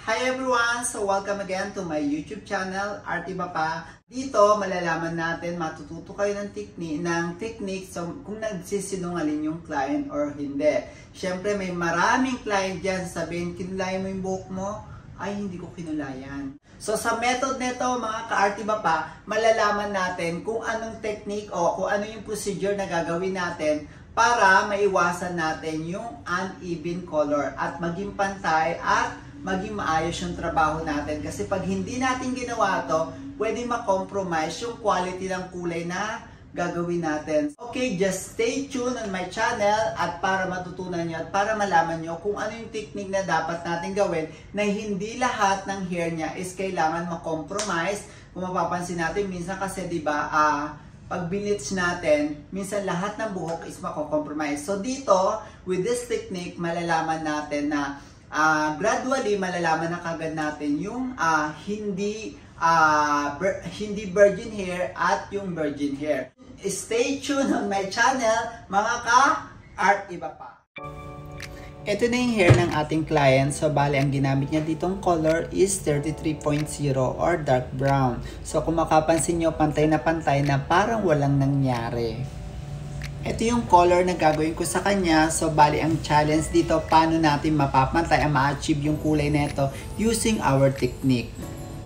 Hi everyone! So welcome again to my YouTube channel, Arte Bapa. Dito, malalaman natin, matututo kayo ng technique so, kung nagsisinungaling yung client or hindi. Siyempre, may maraming client dyan sabihin, kinulayan mo yung buhok mo? Ay, hindi ko kinulayan. So sa method nito mga ka-Arte Bapa, malalaman natin kung anong technique o kung ano yung procedure na gagawin natin para maiwasan natin yung uneven color at maging pantay at maging maayos yung trabaho natin. Kasi pag hindi natin ginawa to, pwede ma-compromise yung quality ng kulay na gagawin natin. Okay, just stay tuned on my channel at para matutunan nyo at para malaman nyo kung ano yung technique na dapat natin gawin na hindi lahat ng hair niya is kailangan ma-compromise. Kung mapapansin natin, minsan kasi diba, pag binitch natin, minsan lahat ng buhok is mako-compromise. So dito, with this technique, malalaman natin na gradually malalaman na kagad natin yung hindi virgin hair at yung virgin hair. Stay tuned on my channel mga ka-Arte Bapa. Ito na yung hair ng ating client. So bali ang ginamit niya ditong color is 33.0 or dark brown. So kung makapansin nyo, pantay na parang walang nangyari. Ito yung color na gagawin ko sa kanya. So, bali ang challenge dito, paano natin mapapantay ang ma-achieve yung kulay nito using our technique.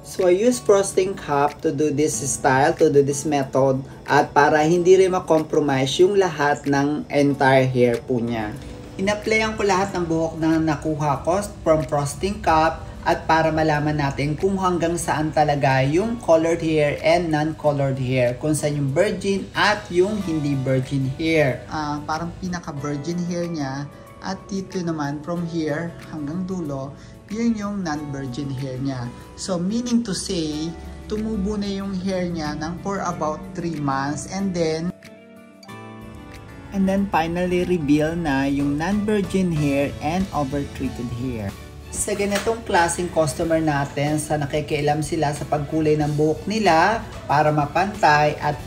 So, I use frosting cup to do this style, to do this method. At para hindi rin ma-compromise yung lahat ng entire hair po niya. Ina-applyan ko lahat ng buhok na nakuha ko from frosting cup. At para malaman natin kung hanggang saan talaga yung colored hair and non-colored hair. Kung saan yung virgin at yung hindi virgin hair. Parang pinaka-virgin hair niya. At dito naman from here hanggang dulo, yun yung non-virgin hair niya. So meaning to say, tumubo na yung hair niya for about 3 months. And then finally reveal na yung non-virgin hair and over-treated hair. Sa ganitong klaseng customer natin, sa nakikialam sila sa pagkulay ng buhok nila para mapantay at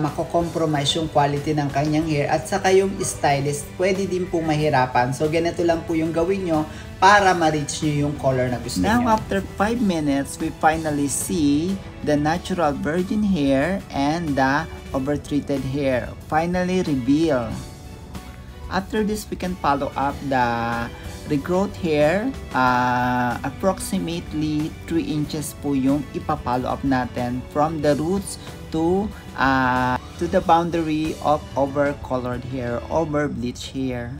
mako-compromise yung quality ng kanyang hair at saka yung stylist, pwede din po mahirapan. So ganito lang po yung gawin nyo para ma-reach nyo yung color na gusto nyo. Now after 5 minutes, we finally see the natural virgin hair and the over-treated hair finally reveal. After this, we can follow up the regrowth hair. Approximately 3 inches po yung ipapollow up natin from the roots to the boundary of over colored hair, over bleached hair.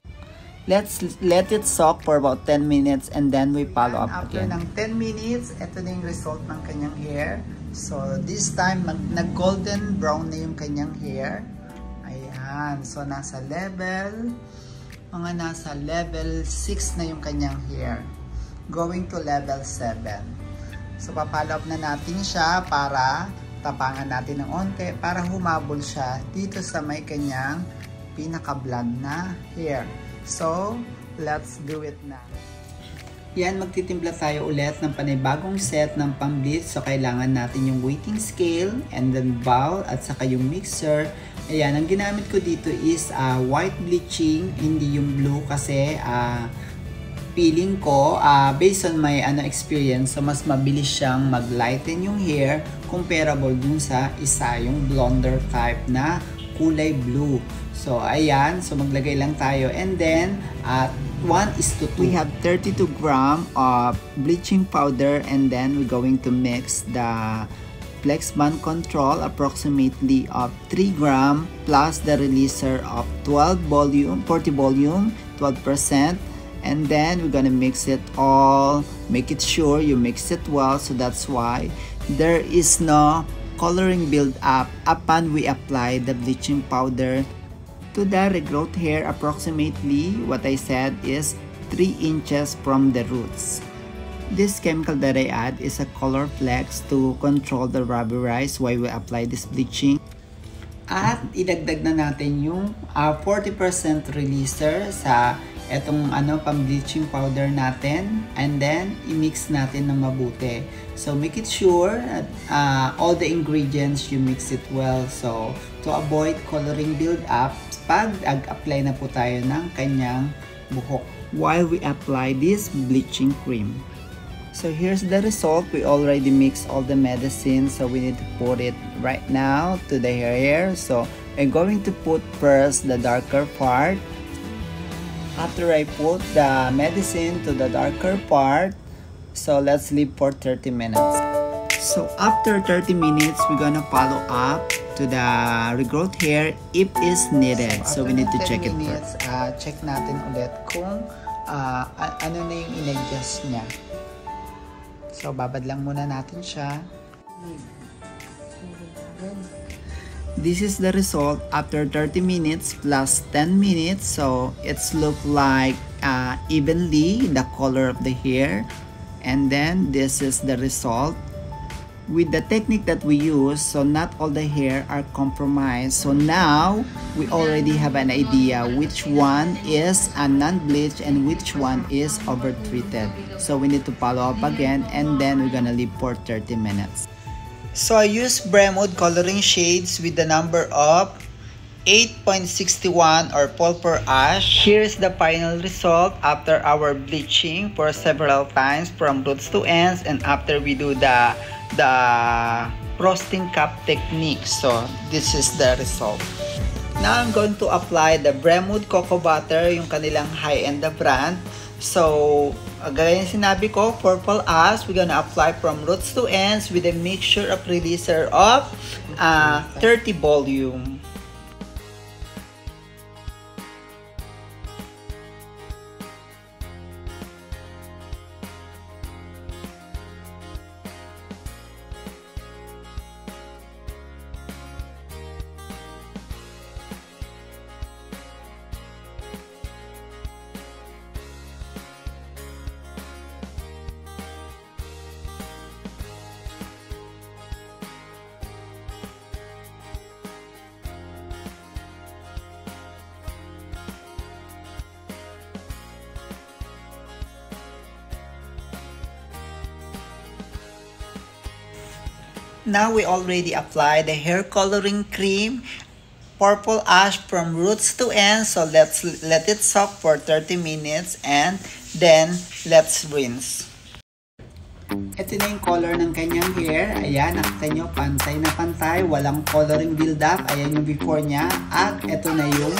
Let's let it soak for about 10 minutes and then we follow up again. After ng 10 minutes, ito na yung result ng kanyang hair. So this time, nag-golden brown na yung kanyang hair. Ayan. So nasa level 6 na yung kanyang hair. Going to level 7. So papalop na natin siya para tapangan natin ng onte para humabol siya dito sa may kanyang pinaka-blonde na hair. So let's do it now. Yan, magtitimpla tayo ulit ng panibagong set ng pang-bleach. So, kailangan natin yung weighting scale and then bowl at saka yung mixer. Ayan, ang ginamit ko dito is white bleaching, hindi yung blue kasi feeling ko, based on my experience, so mas mabilis siyang mag-lighten yung hair comparable dun sa isa, yung blonder type na kulay blue. So, ayan. So, maglagay lang tayo. And then, 1:2. We have 32 gram of bleaching powder and then we're going to mix the Flex Bond Control approximately of 3 gram plus the releaser of 40 volume, 12%. And then, we're gonna mix it all. Make it sure you mix it well. So, that's why there is no coloring build up upon we apply the bleaching powder to the regrowth hair. Approximately what I said is 3 inches from the roots. This chemical that I add is a color flex to control the rubberize while we apply this bleaching. At idagdag na natin yung 40% releaser sa etong pang-bleaching powder natin, and then i-mix natin ng mabuti. So make it sure all the ingredients you mix it well. So to avoid coloring build up, pag apply na po tayo ng kanyang buhok while we apply this bleaching cream. So here's the result. We already mixed all the medicine, so we need to put it right now to the hair. So I'm going to put first the darker part. After I put the medicine to the darker part, so let's leave for 30 minutes. So after 30 minutes, we're gonna follow up to the regrowth hair if is needed. So we need to check it first. Check natin ulit kung ano na yung in-adjust niya. So babad lang muna natin siya. This is the result after 30 minutes plus 10 minutes. So it's look like evenly the color of the hair. And then this is the result with the technique that we use. So not all the hair are compromised. So now we already have an idea which one is a non-bleach and which one is over-treated. So we need to follow up again, and then we're gonna leave for 30 minutes. So I use Bremwood coloring shades with the number of 8.61 or pulper ash. Here's the final result after our bleaching for several times from roots to ends, and after we do the frosting cup technique. So this is the result. Now I'm going to apply the Bremwood Cocoa Butter, yung kanilang high-end brand. So gaya yung sinabi ko, purple ash, we're gonna apply from roots to ends with a mixture of releaser of 30 volume. Now we already applied the hair coloring cream, purple ash from roots to ends. So let's let it soak for 30 minutes and then let's rinse. Ito na yung color ng kanyang hair. Ayan, nakita nyo, pantay na pantay. Walang coloring build-up. Ayan yung before niya. At ito na yung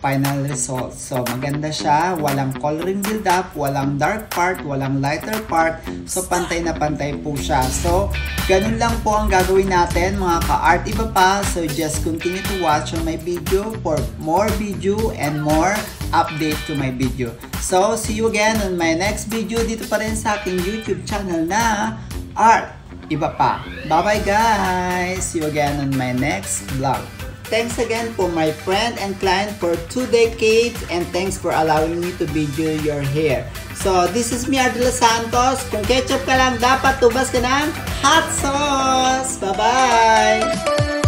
final result. So, maganda siya. Walang coloring build-up. Walang dark part. Walang lighter part. So, pantay na pantay po siya. So, ganun lang po ang gagawin natin, mga ka-art. Iba pa. So, just continue to watch on my video for more video and more update to my video. So, see you again on my next video dito pa rin sa aking YouTube channel na Art Iba Pa. Bye-bye guys! See you again on my next vlog. Thanks again for my friend and client for 2 decades, and thanks for allowing me to video your hair. So, this is me, Ardela Santos. Kung ketchup ka lang, dapat tubas ka ng hot sauce! Bye-bye!